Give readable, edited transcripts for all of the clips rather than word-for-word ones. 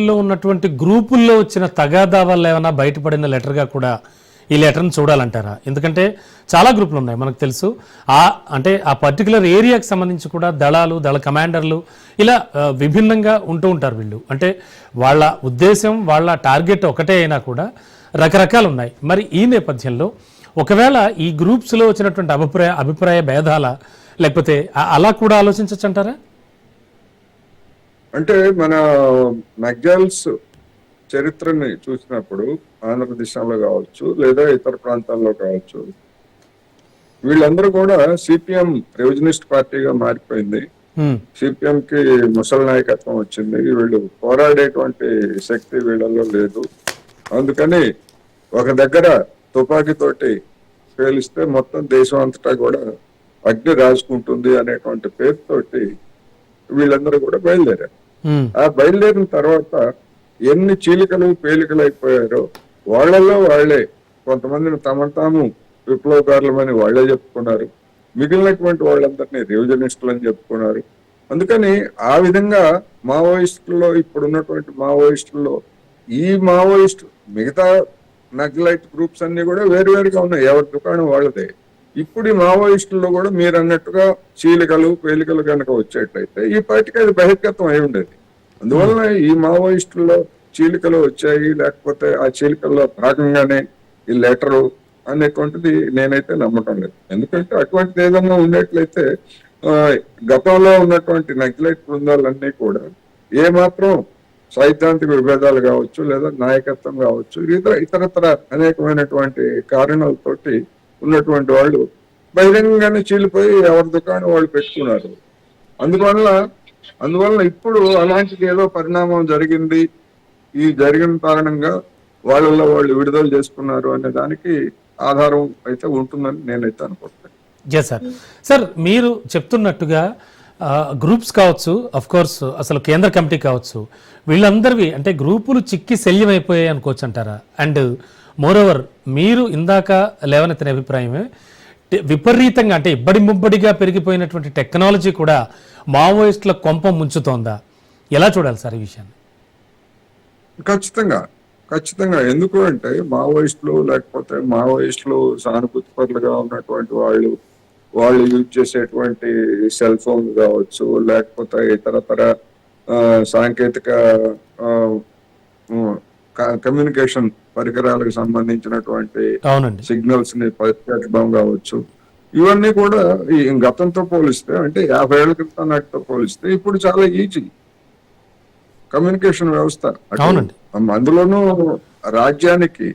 లో ఉన్నటువంటి గ్రూపుల్లో వచ్చిన తగాదా వల్ల ఏమైనా బయటపడిన లెటర్గా కూడా ఈ లెటర్ని చూడాలంటారా? ఎందుకంటే చాలా గ్రూపులు ఉన్నాయి మనకు తెలుసు. అంటే ఆ పర్టికులర్ ఏరియాకి సంబంధించి కూడా దళాలు, దళ కమాండర్లు ఇలా విభిన్నంగా ఉంటూ ఉంటారు వీళ్ళు. అంటే వాళ్ళ ఉద్దేశం, వాళ్ళ టార్గెట్ ఒకటే అయినా కూడా రకరకాలు ఉన్నాయి. మరి ఈ నేపథ్యంలో ఒకవేళ ఈ గ్రూప్స్లో వచ్చినటువంటి అభిప్రాయ భేదాల లేకపోతే అలా కూడా ఆలోచించవచ్చు అంటారా? అంటే మన మెక్డాల్స్ చరిత్రని చూసినప్పుడు ఆంధ్రప్రదేశ్లో కావచ్చు లేదా ఇతర ప్రాంతాల్లో కావచ్చు, వీళ్ళందరూ కూడా సిపిఎం రివిజనిస్ట్ పార్టీగా మారిపోయింది. సిపిఎం కి ముసలి నాయకత్వం వచ్చింది. వీళ్ళు పోరాడేటువంటి శక్తి వీళ్ళలో లేదు. అందుకని ఒక దగ్గర తుపాకీతోటి పేలిస్తే మొత్తం దేశం అంతటా కూడా అగ్ని రాసుకుంటుంది అనేటువంటి పేరుతోటి వీళ్ళందరూ కూడా బయలుదేరారు. ఆ బయలుదేరిన తర్వాత ఎన్ని చీలికలు పేలికలు అయిపోయారో వాళ్లలో వాళ్లే కొంతమందిని తాము విప్లవకారులమని వాళ్లే చెప్పుకున్నారు. మిగిలినటువంటి వాళ్ళందరినీ రివిజనిస్టులు అని చెప్పుకున్నారు. అందుకని ఆ విధంగా మావోయిస్టుల్లో ఇప్పుడున్నటువంటి మావోయిస్టుల్లో ఈ మావోయిస్టు మిగతా నక్సలైట్ గ్రూప్స్ అన్ని కూడా వేరువేరుగా ఉన్నాయి, ఎవరి దుకాణం వాళ్ళదే. ఇప్పుడు ఈ మావోయిస్టుల్లో కూడా మీరు అన్నట్టుగా చీలికలు పేలికలు కనుక వచ్చేట్లయితే ఈ పార్టీకి అది బహిర్గతం అయి ఉండేది. అందువలన ఈ మావోయిస్టుల్లో చీలికలు వచ్చాయి, లేకపోతే ఆ చీలికల్లో భాగంగానే ఈ లెటరు అనేటువంటిది నేనైతే నమ్మటం లేదు. ఎందుకంటే అటువంటిది ఏదన్నా ఉండేట్లయితే గతంలో ఉన్నటువంటి నక్సలైట్ బృందాలన్నీ కూడా ఏమాత్రం సైద్ధాంతిక విభేదాలు కావచ్చు లేదా నాయకత్వం కావచ్చు ఇతరత్ర అనేకమైనటువంటి కారణాలతోటి ఉన్నటువంటి వాళ్ళు బహిరంగంగానే చీలిపోయి ఎవరి దుకాణం వాళ్ళు పెట్టుకున్నారు. అందువల్ల ఇప్పుడు అలాంటిది ఏదో పరిణామం జరిగింది, ఈ జరిగిన కారణంగా వాళ్ళల్లో వాళ్ళు విడుదల చేసుకున్నారు అనే దానికి ఆధారం అయితే ఉంటుందని నేనైతే అనుకుంటున్నాను. Yes sir. సార్ మీరు చెప్తున్నట్టుగా గ్రూప్స్ కావచ్చు, అఫ్ కోర్స్ అసలు కేంద్ర కమిటీ కావచ్చు, వీళ్ళందరివి అంటే గ్రూపులు చిక్కి శల్యమైపోయాయి అనుకోవచ్చు అంటారా? అండ్ మోరోవర్ మీరు ఇందాక లేవనెత్తిన అభిప్రాయమే విపరీతంగా అంటే ఇబ్బడి ముబ్బడిగా పెరిగిపోయినటువంటి టెక్నాలజీ కూడా మావోయిస్టుల కొంప ముంచుతోందా? ఎలా చూడాలి సార్ ఈ విషయాన్ని? ఖచ్చితంగా ఎందుకు అంటే మావోయిస్టులు సానుభూతి పరులుగా ఉన్నటువంటి వాళ్ళు యూజ్ చేసేటువంటి సెల్ ఫోన్ కావచ్చు, లేకపోతే ఇతరతర సాంకేతిక కమ్యూనికేషన్ పరికరాలకు సంబంధించినటువంటి సిగ్నల్స్ ని పరిచయం కావచ్చు, ఇవన్నీ కూడా ఈ గతంతో పోలిస్తే అంటే 50 ఏళ్ల క్రితం నాటితో పోలిస్తే ఇప్పుడు చాలా ఈజీ కమ్యూనికేషన్ వ్యవస్థ. అందులోనూ రాజ్యానికి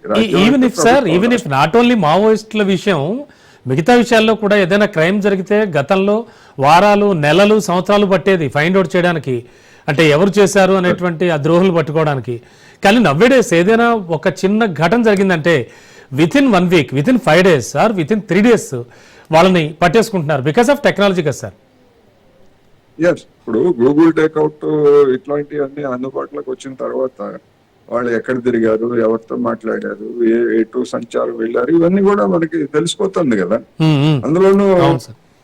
ఈవెన్ ఇఫ్ నాట్ ఓన్లీ మావోయిస్టుల విషయం, మిగతా విషయాల్లో కూడా ఏదైనా క్రైమ్ జరిగితే గతంలో వారాలు, నెలలు, సంవత్సరాలు పట్టేది ఫైండ్ అవుట్ చేయడానికి, అంటే ఎవరు చేశారు అనేటువంటి ఆ ద్రోహులు పట్టుకోవడానికి. కానీ నవ్వేడేస్ ఏదైనా ఒక చిన్న ఘటన జరిగిందంటే within 1 week, within 5 days or within 3 days వాళ్ళని పట్టేసుకుంటున్నారు బికాస్ ఆఫ్ టెక్నాలజీ కదా సార్. ఇప్పుడు గూగుల్ టేక్అవుట్ ఇట్లాంటివన్నీ అందుబాటులోకి వచ్చిన తర్వాత వాళ్ళు ఎక్కడ తిరిగారు, ఎవరితో మాట్లాడారు, ఎటు సంచారం వెళ్ళారు, ఇవన్నీ కూడా మనకి తెలిసిపోతుంది కదా. అందులోనూ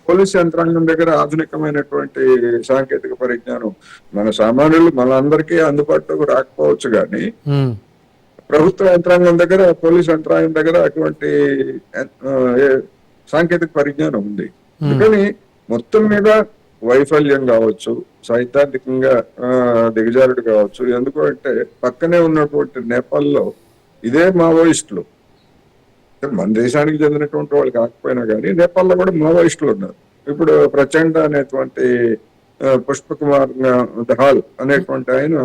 పోలీస్ యంత్రాంగం దగ్గర ఆధునికమైనటువంటి సాంకేతిక పరిజ్ఞానం మన సామాన్యులు మనందరికీ అందుబాటులోకి రాకపోవచ్చు, కానీ ప్రభుత్వ యంత్రాంగం దగ్గర, పోలీస్ యంత్రాంగం దగ్గర అటువంటి సాంకేతిక పరిజ్ఞానం ఉంది. అందుకని మొత్తం మీద వైఫల్యం కావచ్చు, సైద్ధాంతికంగా దిగజారుడు కావచ్చు. ఎందుకు అంటే పక్కనే ఉన్నటువంటి నేపాల్లో ఇదే మావోయిస్టులు, మన దేశానికి చెందినటువంటి వాళ్ళు కాకపోయినా కానీ నేపాల్లో కూడా మావోయిస్టులు ఉన్నారు. ఇప్పుడు ప్రచండ అనేటువంటి పుష్పకుమార్ దహాల్ అనేటువంటి ఆయన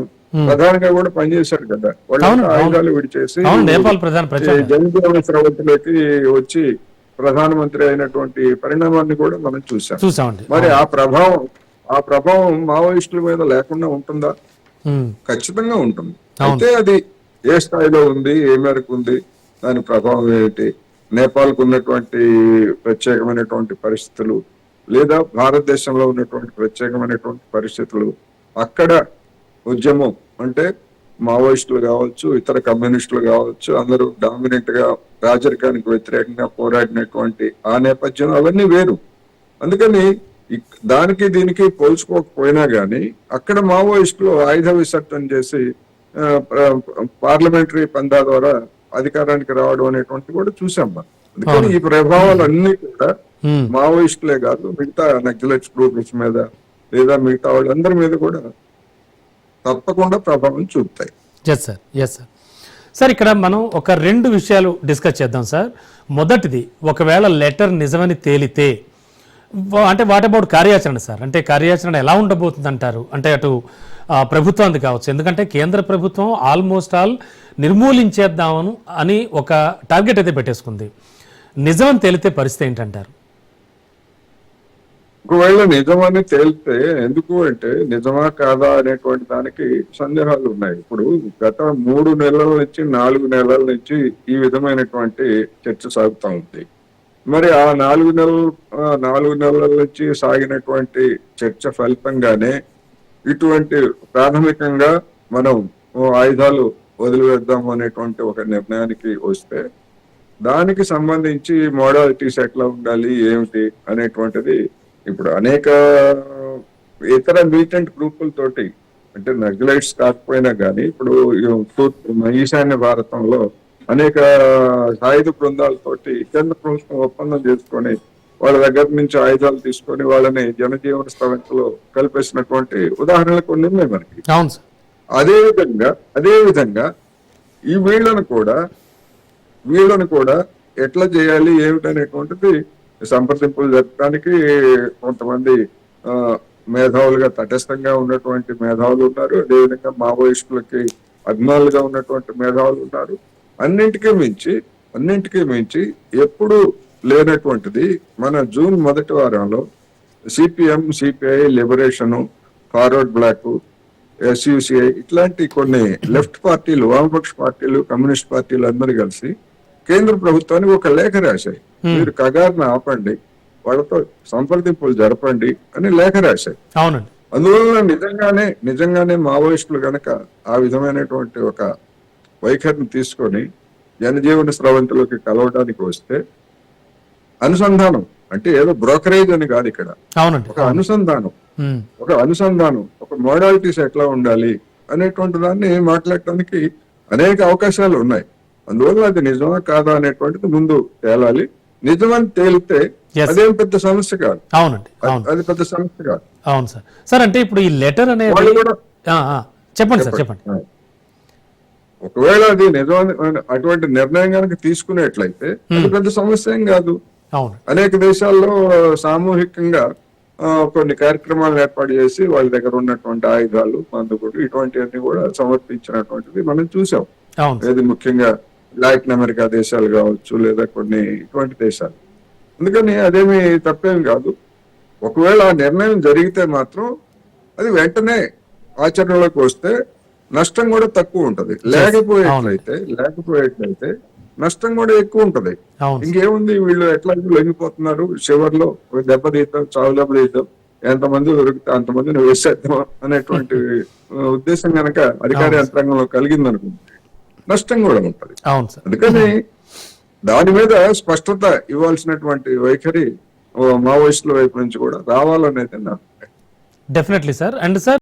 ప్రధానిగా కూడా పనిచేశాడు కదా. వాళ్ళు ఆయుధాలు విడిచేసి జనజీవన స్రవంతిలోకి వచ్చి ప్రధానమంత్రి అయినటువంటి పరిణామాన్ని కూడా మనం చూసాం. మరి ఆ ప్రభావం మావోయిస్టుల మీద లేకుండా ఉంటుందా? ఖచ్చితంగా ఉంటుంది. అయితే అది ఏ స్థాయిలో ఉంది, ఏ మేరకు ఉంది, దాని ప్రభావం ఏంటి, నేపాల్కు ఉన్నటువంటి ప్రత్యేకమైనటువంటి పరిస్థితులు లేదా భారతదేశంలో ఉన్నటువంటి ప్రత్యేకమైనటువంటి పరిస్థితులు, అక్కడ ఉద్యమం అంటే మావోయిస్టులు కావచ్చు, ఇతర కమ్యూనిస్టులు కావచ్చు, అందరూ డామినెంట్ గా రాజరికానికి వ్యతిరేకంగా పోరాడినటువంటి ఆ నేపథ్యం అవన్నీ వేరు. అందుకని దానికి దీనికి పోల్చుకోకపోయినా గానీ అక్కడ మావోయిస్టులు ఆయుధ విసర్జన చేసి పార్లమెంటరీ పందా ద్వారా అధికారానికి రావడం అనేటువంటి కూడా చూసాం మనం. అందుకని ఈ ప్రభావాలన్నీ కూడా ఉమ్, మావోయిస్టులే కాదు, మిగతా నక్సలైట్స్ గ్రూప్స్ మీద లేదా మిగతా వాళ్ళందరి మీద కూడా తప్పకుండా ప్రభావం చూపుతాయి. Yes sir, yes sir. Sir ఇక్కడ మనం ఒక 2 విషయాలు డిస్కస్ చేద్దాం సార్. మొదటిది, ఒకవేళ లెటర్ నిజమని తేలితే అంటే వాట్ అబౌట్ కార్యాచరణ సార్? అంటే కార్యాచరణ ఎలా ఉండబోతుంది అంటారు? అంటే అటు ప్రభుత్వానికి కావచ్చు, ఎందుకంటే కేంద్ర ప్రభుత్వం ఆల్మోస్ట్ ఆల్ నిర్మూలించేద్దామను అని ఒక టార్గెట్ అయితే పెట్టేసుకుంది. నిజమని తేలితే పరిస్థితి ఏంటంటారు? ఒకవేళ నిజమని తేలితే, ఎందుకు అంటే నిజమా కాదా అనేటువంటి దానికి సందేహాలు ఉన్నాయి. ఇప్పుడు గత 3 నెలల నుంచి 4 నెలల నుంచి ఈ విధమైనటువంటి చర్చ సాగుతా ఉంది. మరి ఆ 4 నెలల నుంచి సాగినటువంటి చర్చ ఫలితంగానే ఇటువంటి ప్రాథమికంగా మనం ఆయుధాలు వదిలివేద్దాము అనేటువంటి ఒక నిర్ణయానికి వస్తే, దానికి సంబంధించి మోడాలిటీస్ ఎట్లా ఉండాలి ఏమిటి అనేటువంటిది ఇప్పుడు అనేక ఇతర మిలిటెంట్ గ్రూపులతోటి, అంటే నక్సలైట్స్ కాకపోయినా కానీ ఇప్పుడు ఈశాన్య భారతంలో అనేక సాయుధ బృందాలతోటి కేంద్ర ప్రభుత్వం ఒప్పందం చేసుకొని వాళ్ళ దగ్గర నుంచి ఆయుధాలు తీసుకొని వాళ్ళని జనజీవన స్రవంతిలో కలిపేసినటువంటి ఉదాహరణలు కొన్ని ఉన్నాయి మనకి. అవును సార్. అదే విధంగా ఈ వీళ్ళను కూడా ఎట్లా చేయాలి ఏమిటనేటువంటిది సంప్రదింపులు జరపడానికి కొంతమంది మేధావులుగా తటస్థంగా ఉన్నటువంటి మేధావులు ఉన్నారు. అదేవిధంగా మావోయిస్టులకి అభిమానులుగా ఉన్నటువంటి మేధావులు ఉన్నారు. అన్నింటికీ మించి ఎప్పుడు లేనటువంటిది మన జూన్ మొదటి వారంలో CPM, CPI, liberation, forward block, SUCI ఇట్లాంటి కొన్ని లెఫ్ట్ పార్టీలు, వామపక్ష పార్టీలు, కమ్యూనిస్ట్ పార్టీలు అందరూ కలిసి కేంద్ర ప్రభుత్వానికి ఒక లేఖ రాశాయి. మీరు కగారును ఆపండి, వాళ్ళతో సంప్రదింపులు జరపండి అని లేఖ రాశాయి. అవునండి. అందువలన నిజంగానే మావోయిస్టులు గనక ఆ విధమైనటువంటి ఒక వైఖరిని తీసుకొని జనజీవన స్రవంతిలోకి కలవడానికి వస్తే, అనుసంధానం అంటే ఏదో బ్రోకరేజ్ అని కాదు ఇక్కడ, అవునండి. ఒక అనుసంధానం, ఒక మోడాలిటీస్ ఎట్లా ఉండాలి అనేటువంటి దాన్ని మాట్లాడటానికి అనేక అవకాశాలు ఉన్నాయి. అందువల్ల అది నిజమా కాదా అనేటువంటిది ముందు తేలాలి. నిజమని తేలితే అదేం పెద్ద సమస్య కాదు. అవునండి. అది పెద్ద సమస్య కాదు. అవును సార్. సార్ అంటే ఇప్పుడు ఈ లెటర్ అనేది వాళ్ళు కూడా చెప్పండి సార్, చెప్పండి. ఒకవేళ అది నిజం అటువంటి నిర్ణయం కనుక తీసుకునేట్లయితే అది పెద్ద సమస్య ఏం కాదు. అవును. అనేక దేశాల్లో సామూహికంగా కొన్ని కార్యక్రమాలు ఏర్పాటు చేసి వాళ్ళ దగ్గర ఉన్నటువంటి ఆయుధాలు, మందుగుడు ఇటువంటివన్నీ కూడా సమర్పించినటువంటిది మనం చూసాం. అవును. ఏది ముఖ్యంగా లాటిన్ అమెరికా దేశాలు కావచ్చు, లేదా కొన్ని ఇటువంటి దేశాలు. అందుకని అదేమి తప్పేం కాదు. ఒకవేళ ఆ నిర్ణయం జరిగితే మాత్రం అది వెంటనే ఆచరణలోకి వస్తే నష్టం కూడా తక్కువ ఉంటది. లేకపోయేట్లయితే నష్టం కూడా ఎక్కువ ఉంటది. ఇంకేముంది, వీళ్ళు ఎట్లా లొంగిపోతున్నారు, చివరిలో దెబ్బతీద్దాం, చావు దెబ్బతీద్దాం, ఎంతమంది దొరికితే అంతమందిని వేసేద్దాం అనేటువంటి ఉద్దేశం కనుక అధికార యంత్రాంగంలో కలిగిందనుకుంటే నష్టం కూడా ఉంటది. అందుకని దాని మీద స్పష్టత ఇవ్వాల్సినటువంటి వైఖరి మావోయిస్టుల వైపు నుంచి కూడా రావాలనేది నా డెఫినెట్లీ సార్. And sir